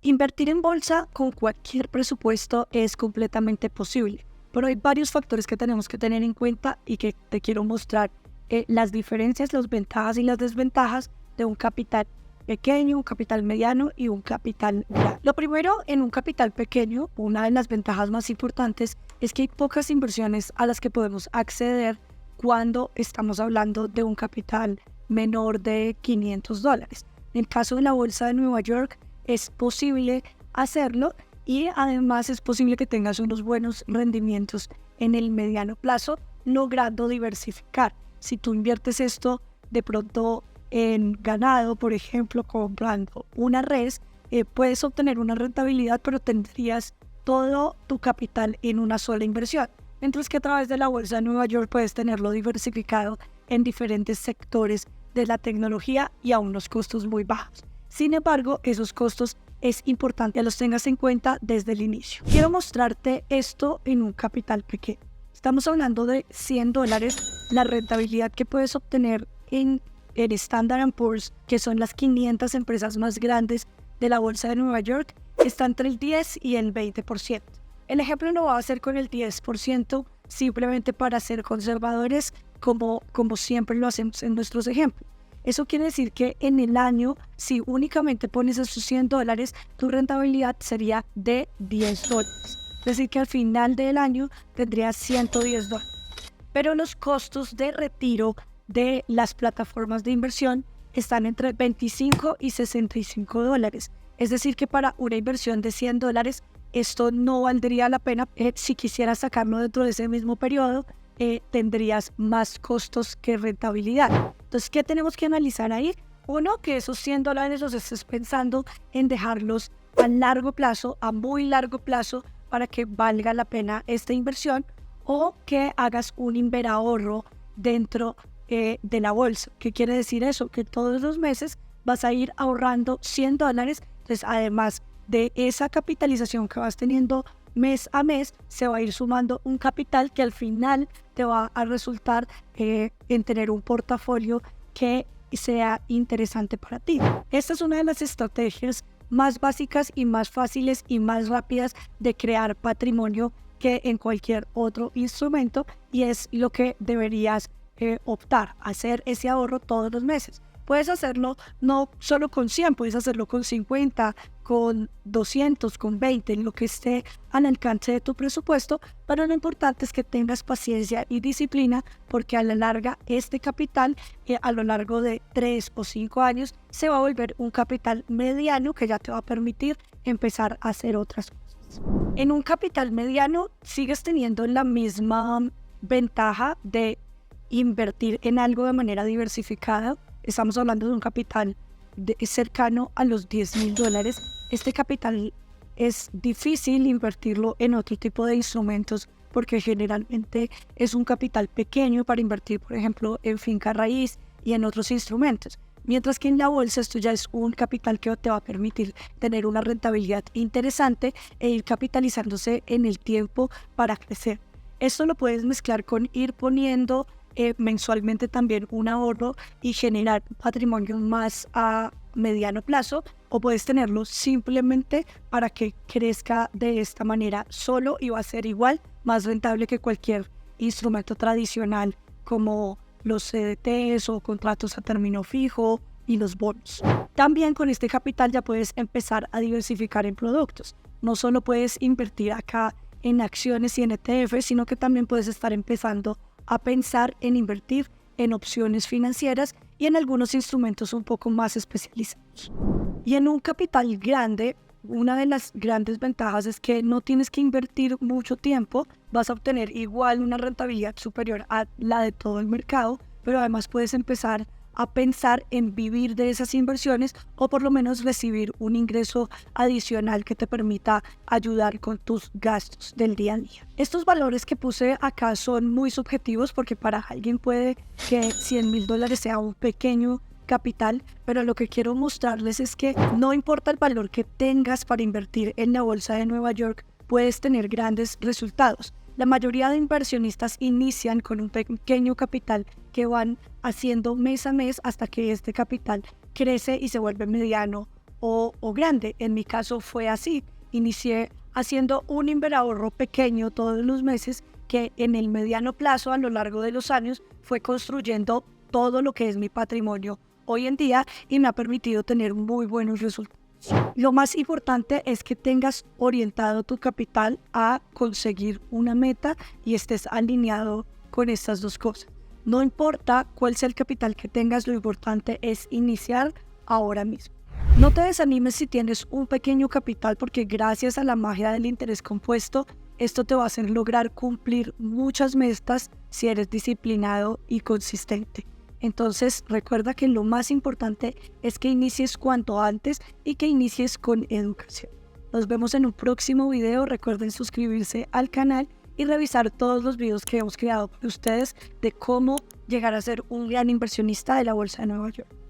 Invertir en bolsa con cualquier presupuesto es completamente posible, pero hay varios factores que tenemos que tener en cuenta y que te quiero mostrar las diferencias, las ventajas y las desventajas de un capital pequeño, un capital mediano y un capital grande. Lo primero, en un capital pequeño, una de las ventajas más importantes es que hay pocas inversiones a las que podemos acceder cuando estamos hablando de un capital menor de $500. En el caso de la bolsa de Nueva York, es posible hacerlo y además es posible que tengas unos buenos rendimientos en el mediano plazo, logrando diversificar. Si tú inviertes esto de pronto en ganado, por ejemplo, comprando una res, puedes obtener una rentabilidad, pero tendrías todo tu capital en una sola inversión. Mientras que a través de la bolsa de Nueva York puedes tenerlo diversificado en diferentes sectores de la tecnología y a unos costos muy bajos. Sin embargo, esos costos es importante que los tengas en cuenta desde el inicio. Quiero mostrarte esto en un capital pequeño. Estamos hablando de $100. La rentabilidad que puedes obtener en Standard & Poor's, que son las 500 empresas más grandes de la bolsa de Nueva York, está entre el 10 y el 20%. El ejemplo no va a ser con el 10%, simplemente para ser conservadores, como siempre lo hacemos en nuestros ejemplos. Eso quiere decir que en el año, si únicamente pones esos $100, tu rentabilidad sería de $10. Es decir, que al final del año tendrías $110. Pero los costos de retiro de las plataformas de inversión están entre $25 y $65. Es decir, que para una inversión de $100, esto no valdría la pena. Si quisieras sacarlo dentro de ese mismo periodo, tendrías más costos que rentabilidad. Entonces, ¿qué tenemos que analizar ahí? Uno, que esos $100 los estés pensando en dejarlos a largo plazo, a muy largo plazo, para que valga la pena esta inversión, o que hagas un inverahorro dentro de la bolsa. ¿Qué quiere decir eso? Que todos los meses vas a ir ahorrando $100. Entonces, además de esa capitalización que vas teniendo mes a mes, se va a ir sumando un capital que al final te va a resultar en tener un portafolio que sea interesante para ti. Esta es una de las estrategias más básicas y más fáciles y más rápidas de crear patrimonio que en cualquier otro instrumento, y es lo que deberías optar, hacer ese ahorro todos los meses. Puedes hacerlo no solo con 100, puedes hacerlo con 50, con 200, con 20, lo que esté al alcance de tu presupuesto, pero lo importante es que tengas paciencia y disciplina, porque a la larga este capital, a lo largo de 3 o 5 años, se va a volver un capital mediano que ya te va a permitir empezar a hacer otras cosas. En un capital mediano sigues teniendo la misma ventaja de invertir en algo de manera diversificada. Estamos hablando de un capital cercano a los $10,000. Este capital es difícil invertirlo en otro tipo de instrumentos porque generalmente es un capital pequeño para invertir, por ejemplo, en finca raíz y en otros instrumentos. Mientras que en la bolsa esto ya es un capital que te va a permitir tener una rentabilidad interesante e ir capitalizándose en el tiempo para crecer. Esto lo puedes mezclar con ir poniendo mensualmente también un ahorro y generar patrimonio más a mediano plazo, o puedes tenerlo simplemente para que crezca de esta manera solo, y va a ser igual más rentable que cualquier instrumento tradicional como los CDTs o contratos a término fijo y los bonos. También con este capital ya puedes empezar a diversificar en productos. No solo puedes invertir acá en acciones y en ETF, sino que también puedes estar empezando a pensar en invertir en opciones financieras y en algunos instrumentos un poco más especializados. Y en un capital grande, una de las grandes ventajas es que no tienes que invertir mucho tiempo, vas a obtener igual una rentabilidad superior a la de todo el mercado, pero además puedes empezar a pensar en vivir de esas inversiones, o por lo menos recibir un ingreso adicional que te permita ayudar con tus gastos del día a día. Estos valores que puse acá son muy subjetivos, porque para alguien puede que $100,000 sea un pequeño capital, pero lo que quiero mostrarles es que no importa el valor que tengas para invertir en la bolsa de Nueva York, puedes tener grandes resultados. La mayoría de inversionistas inician con un pequeño capital que van haciendo mes a mes hasta que este capital crece y se vuelve mediano o grande. En mi caso fue así. Inicié haciendo un inverahorro pequeño todos los meses que en el mediano plazo, a lo largo de los años, fue construyendo todo lo que es mi patrimonio hoy en día y me ha permitido tener muy buenos resultados. Lo más importante es que tengas orientado tu capital a conseguir una meta y estés alineado con estas dos cosas. No importa cuál sea el capital que tengas, lo importante es iniciar ahora mismo. No te desanimes si tienes un pequeño capital, porque gracias a la magia del interés compuesto, esto te va a hacer lograr cumplir muchas metas si eres disciplinado y consistente. Entonces, recuerda que lo más importante es que inicies cuanto antes y que inicies con educación. Nos vemos en un próximo video. Recuerden suscribirse al canal y revisar todos los videos que hemos creado para ustedes de cómo llegar a ser un gran inversionista de la Bolsa de Nueva York.